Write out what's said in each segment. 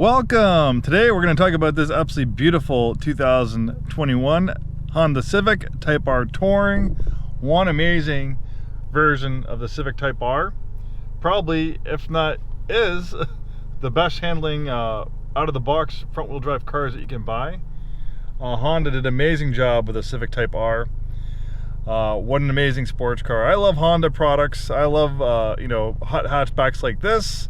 Welcome! Today we're going to talk about this absolutely beautiful 2021 Honda Civic Type R Touring. One amazing version of the Civic Type R. Probably, if not is, the best handling out-of-the-box front-wheel drive cars that you can buy. Honda did an amazing job with the Civic Type R. What an amazing sports car. I love Honda products. I love, hot hatchbacks like this.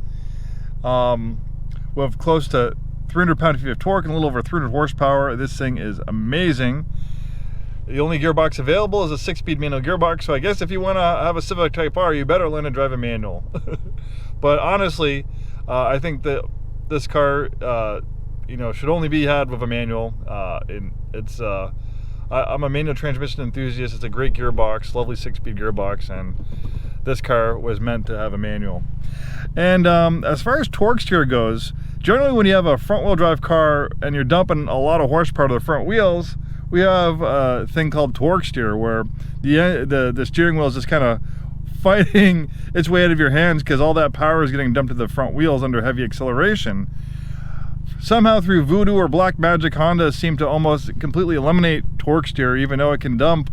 With close to 300 pound-feet of torque and a little over 300 horsepower. This thing is amazing. The only gearbox available is a 6-speed manual gearbox, so I guess if you want to have a Civic Type R, you better learn to drive a manual. But honestly, I think that this car, should only be had with a manual. I'm a manual transmission enthusiast. It's a great gearbox, lovely 6-speed gearbox, and this car was meant to have a manual. And as far as torque steer goes, generally when you have a front-wheel drive car and you're dumping a lot of horsepower to the front wheels, we have a thing called torque steer, where the steering wheel is just kind of fighting its way out of your hands because all that power is getting dumped to the front wheels under heavy acceleration. Somehow through voodoo or black magic, Honda seemed to almost completely eliminate torque steer, even though it can dump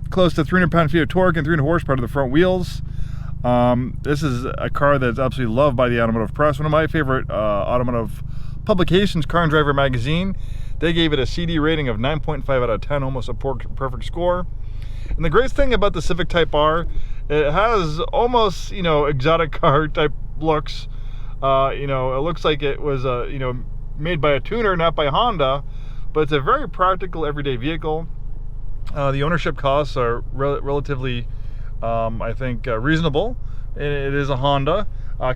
close to 300 pound-feet of torque and 300 horsepower to the front wheels. This is a car that's absolutely loved by the automotive press. One of my favorite automotive publications, Car and Driver magazine, they gave it a CD rating of 9.5 out of 10, almost a perfect score. And the great thing about the Civic Type R, it has almost, exotic car type looks. It looks like it was, made by a tuner, not by Honda, but it's a very practical everyday vehicle. The ownership costs are relatively, I think, reasonable. It is a Honda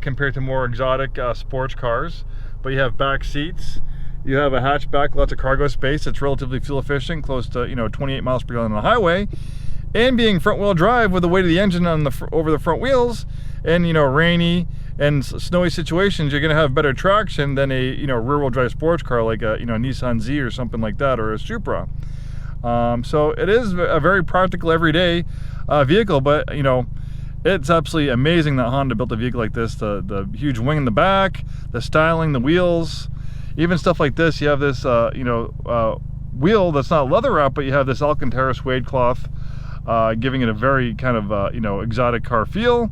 compared to more exotic sports cars. But you have back seats, you have a hatchback, lots of cargo space. It's relatively fuel efficient, close to 28 miles per gallon on the highway. And being front-wheel drive with the weight of the engine on over the front wheels, and rainy and snowy situations, you're going to have better traction than a rear-wheel drive sports car like a Nissan Z or something like that, or a Supra. So it is a very practical everyday vehicle, but it's absolutely amazing that Honda built a vehicle like this. The huge wing in the back, the styling, the wheels, even stuff like this. You have this wheel that's not leather wrap, but you have this Alcantara suede cloth, giving it a very kind of exotic car feel.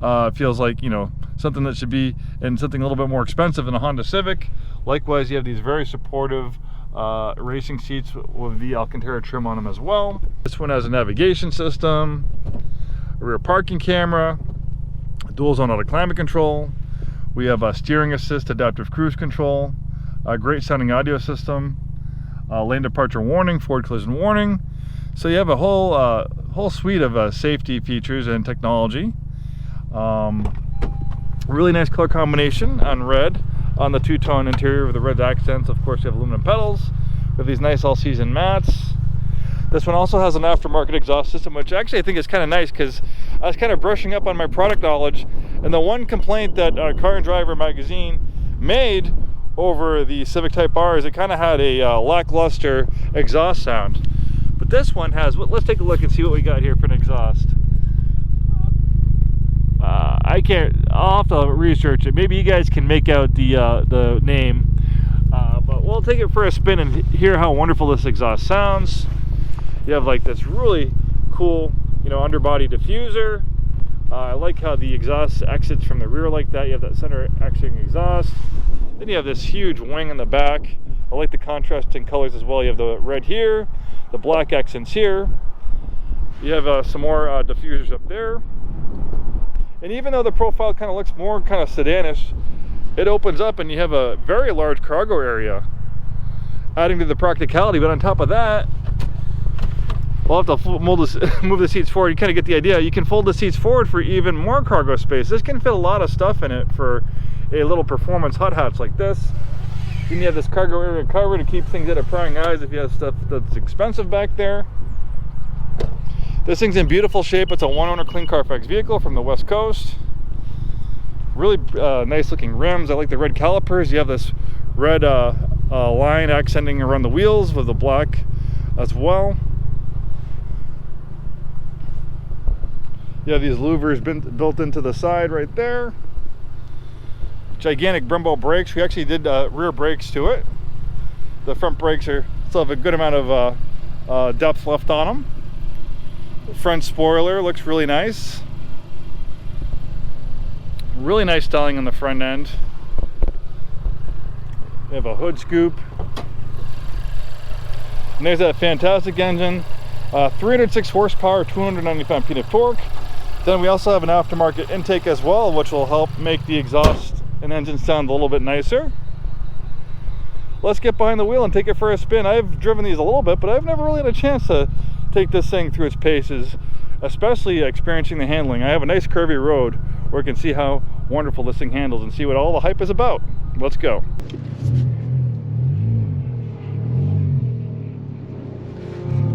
It feels like something that should be in something a little bit more expensive than a Honda Civic. Likewise, you have these very supportive racing seats with the Alcantara trim on them as well. This one has a navigation system, a rear parking camera, dual zone auto climate control. We have a steering assist, adaptive cruise control, a great sounding audio system, lane departure warning, forward collision warning. So you have a whole suite of safety features and technology. Really nice color combination on red on the two-tone interior with the red accents. Of course, you have aluminum pedals with these nice all-season mats. This one also has an aftermarket exhaust system, which actually I think is kind of nice because I was kind of brushing up on my product knowledge, and the one complaint that Car and Driver magazine made over the Civic Type R is it kind of had a lackluster exhaust sound. But this one has, let's take a look and see what we got here for an exhaust. I'll have to research it. Maybe you guys can make out the name, but we'll take it for a spin and hear how wonderful this exhaust sounds. You have like this really cool, underbody diffuser. I like how the exhaust exits from the rear like that. You have that center exiting exhaust. Then you have this huge wing in the back. I like the contrasting colors as well. You have the red here, the black accents here. You have some more diffusers up there. And even though the profile kind of looks more kind of sedanish, it opens up and you have a very large cargo area, adding to the practicality. But on top of that, we'll have to move the seats forward. You kind of get the idea. You can fold the seats forward for even more cargo space. This can fit a lot of stuff in it for a little performance hot hatch like this. Then you have this cargo area cover to keep things out of prying eyes if you have stuff that's expensive back there. This thing's in beautiful shape. It's a one-owner clean Carfax vehicle from the West Coast. Really nice looking rims. I like the red calipers. You have this red line accenting around the wheels with the black as well. You have these louvers built into the side right there. gigantic Brembo brakes. We actually did rear brakes to it. The front brakes still have a good amount of depth left on them. The front spoiler looks really nice. Really nice styling on the front end. We have a hood scoop. And there's that fantastic engine. 306 horsepower, 295 feet of torque. Then we also have an aftermarket intake as well, which will help make the exhaust and engine sound a little bit nicer. Let's get behind the wheel and take it for a spin. I've driven these a little bit, but I've never really had a chance to take this thing through its paces, especially experiencing the handling. I have a nice curvy road where you can see how wonderful this thing handles and see what all the hype is about. Let's go.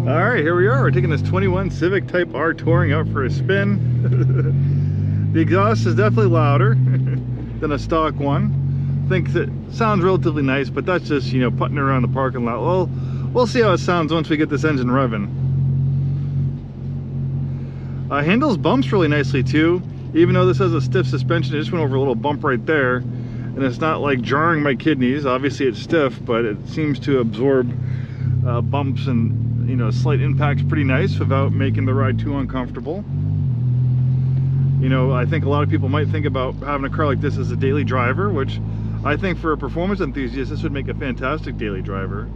All right, here we are. We're taking this 21 Civic Type R Touring out for a spin. The exhaust is definitely louder than a stock one. I think it sounds relatively nice, but that's just, you know, putting around the parking lot. Well, we'll see how it sounds once we get this engine revving. Handles bumps really nicely too. Even though this has a stiff suspension, it just went over a little bump right there. And it's not like jarring my kidneys. Obviously it's stiff, but it seems to absorb bumps and, you know, slight impacts pretty nice without making the ride too uncomfortable. You know, I think a lot of people might think about having a car like this as a daily driver, which I think for a performance enthusiast, this would make a fantastic daily driver.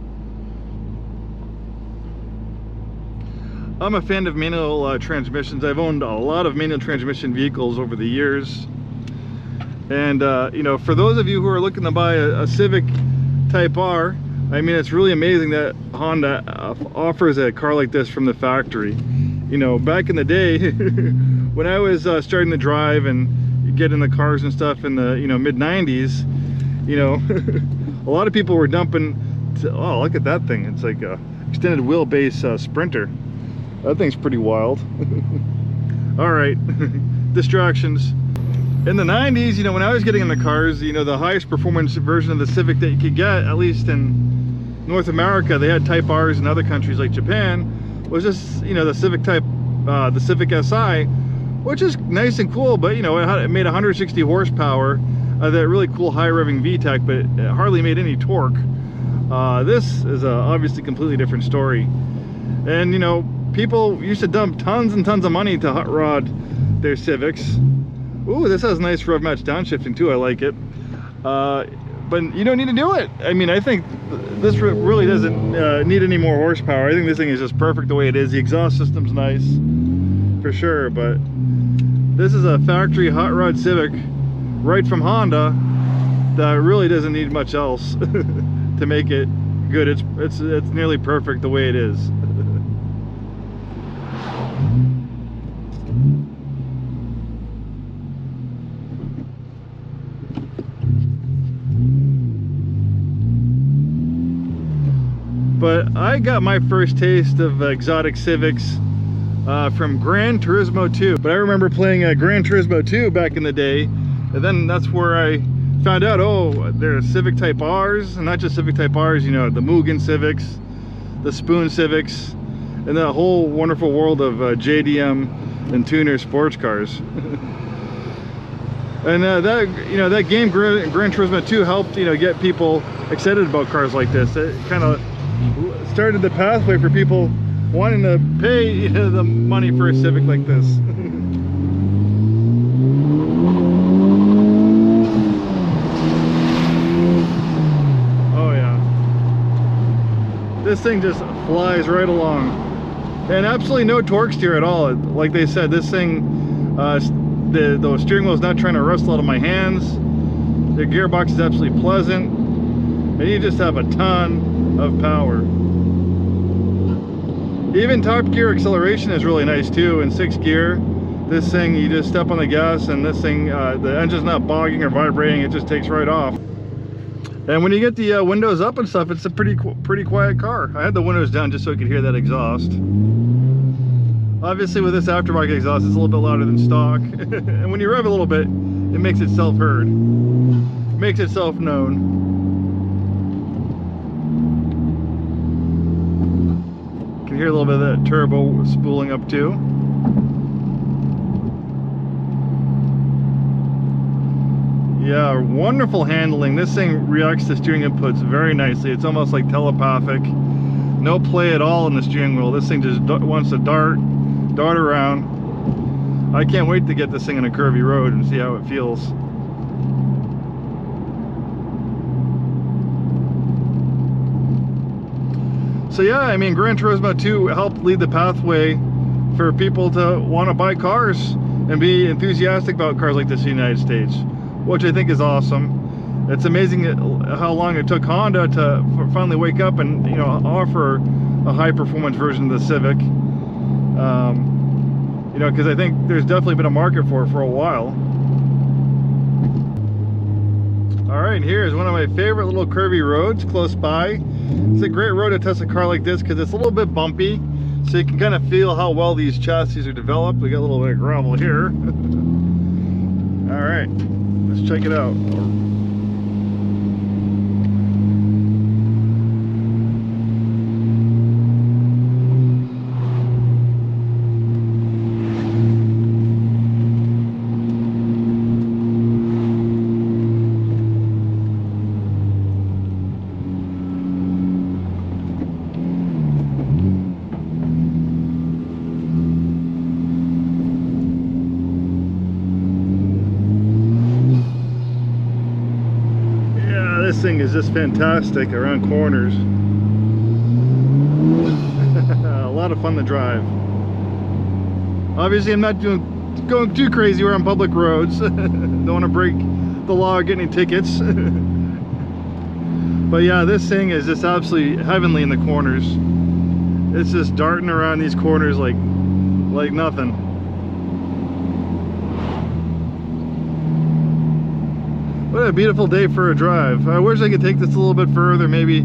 I'm a fan of manual transmissions. I've owned a lot of manual transmission vehicles over the years. And, you know, for those of you who are looking to buy a Civic Type R, I mean, it's really amazing that Honda offers a car like this from the factory. You know, back in the day, when I was starting to drive and get in the cars and stuff in the, you know, mid-90s, you know, a lot of people were dumping oh, look at that thing. It's like a extended wheelbase Sprinter. That thing's pretty wild. All right, distractions. In the 90s, you know, when I was getting in the cars, you know, the highest performance version of the Civic that you could get, at least in North America, they had Type R's in other countries like Japan, was just, you know, the Civic Type, the Civic Si, which is nice and cool, but, you know, it made 160 horsepower, that really cool high revving VTEC, but it hardly made any torque. This is obviously a completely different story. And, you know, people used to dump tons and tons of money to hot rod their Civics. Ooh, this has nice rev match downshifting too, I like it. But you don't need to do it. I mean, I think this really doesn't need any more horsepower. I think this thing is just perfect the way it is. The exhaust system's nice, for sure, but this is a factory hot rod Civic right from Honda that really doesn't need much else to make it good. It's nearly perfect the way it is. But I got my first taste of exotic Civics from Gran Turismo 2. But I remember playing Gran Turismo 2 back in the day, and then that's where I found out, oh, there's Civic Type R's, and not just Civic Type R's, you know, the Mugen Civics, the Spoon Civics, and that whole wonderful world of JDM and tuner sports cars. And that, you know, that game Gran Turismo 2 helped, you know, get people excited about cars like this. It kind of started the pathway for people wanting to pay, you know, the money for a Civic like this. Oh yeah, this thing just flies right along, and absolutely no torque steer at all. Like they said, this thing, the steering wheel is not trying to wrestle out of my hands. The gearbox is absolutely pleasant, and you just have a ton of power. Even top gear acceleration is really nice too. In 6th gear, this thing, you just step on the gas and this thing, the engine's not bogging or vibrating, it just takes right off. And when you get the windows up and stuff, it's a pretty quiet car. I had the windows down just so I could hear that exhaust. Obviously with this aftermarket exhaust, it's a little bit louder than stock. And when you rev a little bit, it makes itself heard, makes itself known. You hear a little bit of that turbo spooling up too. Yeah, wonderful handling. This thing reacts to steering inputs very nicely. It's almost like telepathic. No play at all in the steering wheel. This thing just wants to dart around. I can't wait to get this thing on a curvy road and see how it feels. So yeah, I mean, Gran Turismo 2 helped lead the pathway for people to want to buy cars and be enthusiastic about cars like this in the United States, which I think is awesome. It's amazing how long it took Honda to finally wake up and, you know, offer a high performance version of the Civic. You know, because I think there's definitely been a market for it for a while. All right, and here is one of my favorite little curvy roads close by. It's a great road to test a car like this because it's a little bit bumpy, so you can kind of feel how well these chassis are developed. We got a little bit of gravel here. All right, let's check it out. This thing is just fantastic around corners. A lot of fun to drive. Obviously, I'm not going too crazy where on public roads. Don't want to break the law or get any tickets. But yeah, this thing is just absolutely heavenly in the corners. It's just darting around these corners like nothing. What a beautiful day for a drive. I wish I could take this a little bit further, maybe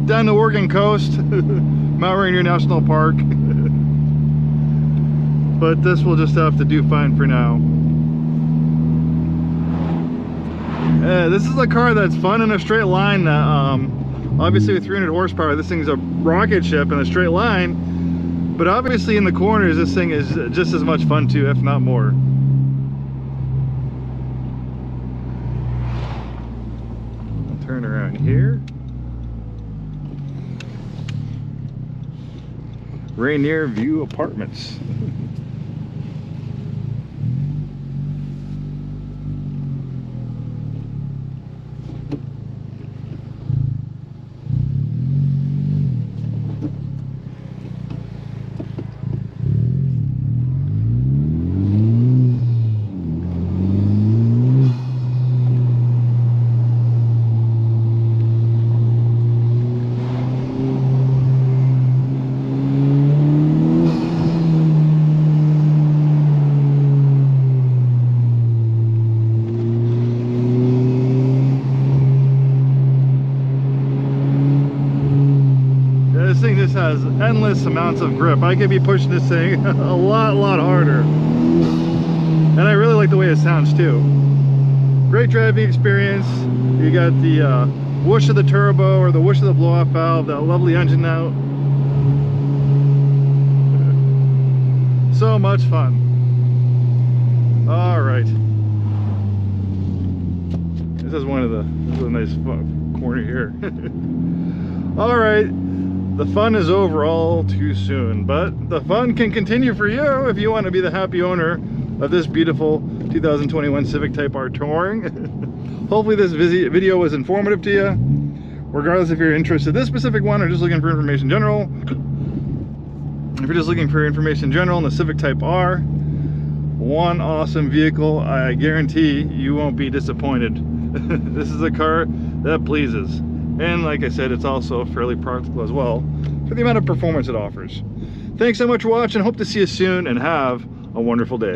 down the Oregon coast, Mount Rainier National Park. But this will just have to do fine for now. This is a car that's fun in a straight line. Obviously with 300 horsepower, this thing's a rocket ship in a straight line. But obviously in the corners, this thing is just as much fun too, if not more. Turn around here. Rainier View Apartments. This thing just has endless amounts of grip. I could be pushing this thing a lot harder. And I really like the way it sounds too. Great driving experience. You got the whoosh of the turbo or the whoosh of the blow-off valve, that lovely engine note. So much fun. All right. This is a nice corner here. All right. The fun is over all too soon, but the fun can continue for you if you want to be the happy owner of this beautiful 2021 Civic Type R Touring. Hopefully this video was informative to you, regardless if you're interested in this specific one or just looking for information in general. If you're just looking for information in general on the Civic Type R, one awesome vehicle. I guarantee you won't be disappointed. This is a car that pleases. And like I said, it's also fairly practical as well for the amount of performance it offers. Thanks so much for watching. Hope to see you soon and have a wonderful day.